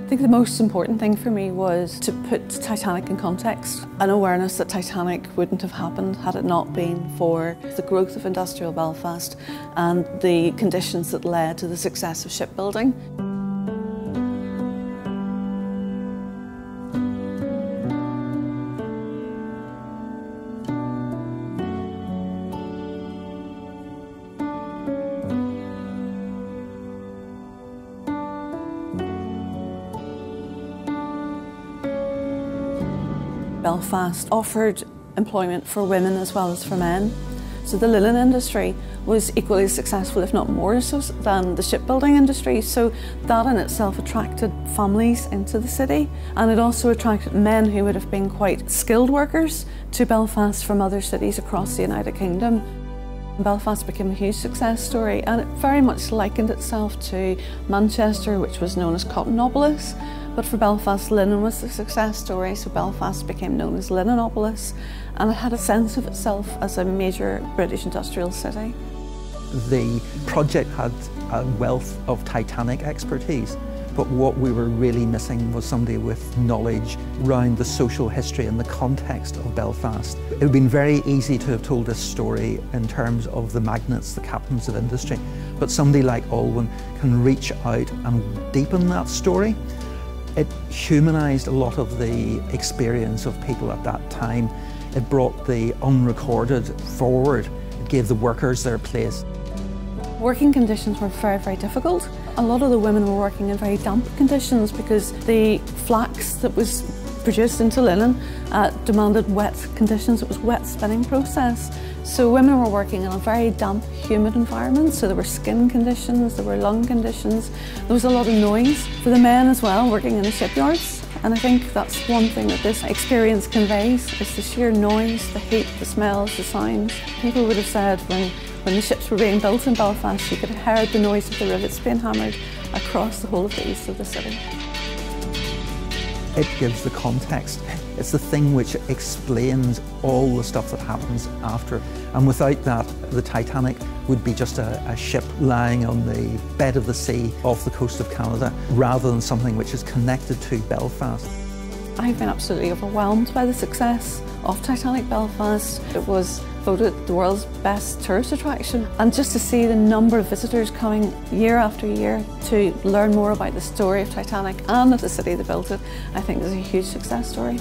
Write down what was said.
I think the most important thing for me was to put Titanic in context, an awareness that Titanic wouldn't have happened had it not been for the growth of industrial Belfast and the conditions that led to the success of shipbuilding. Belfast offered employment for women as well as for men. So the linen industry was equally successful, if not more so, than the shipbuilding industry. So that in itself attracted families into the city, and it also attracted men who would have been quite skilled workers to Belfast from other cities across the United Kingdom. Belfast became a huge success story, and it very much likened itself to Manchester, which was known as Cottonopolis. But for Belfast, linen was the success story, so Belfast became known as Linenopolis, and it had a sense of itself as a major British industrial city. The project had a wealth of Titanic expertise, but what we were really missing was somebody with knowledge around the social history and the context of Belfast. It would have been very easy to have told this story in terms of the magnates, the captains of industry, but somebody like Olwen can reach out and deepen that story. It humanised a lot of the experience of people at that time. It brought the unrecorded forward. It gave the workers their place. Working conditions were very, very difficult. A lot of the women were working in very damp conditions because the flax that was produced into linen demanded wet conditions. It was a wet spinning process. So women were working in a very damp, humid environment. So there were skin conditions, there were lung conditions. There was a lot of noise for the men as well, working in the shipyards. And I think that's one thing that this experience conveys, is the sheer noise, the heat, the smells, the sounds. People would have said when the ships were being built in Belfast, you could have heard the noise of the rivets being hammered across the whole of the east of the city. It gives the context. It's the thing which explains all the stuff that happens after. And without that, the Titanic would be just a ship lying on the bed of the sea off the coast of Canada, rather than something which is connected to Belfast. I've been absolutely overwhelmed by the success of Titanic Belfast. It was voted the world's best tourist attraction, and just to see the number of visitors coming year after year to learn more about the story of Titanic and of the city that built it, I think is a huge success story.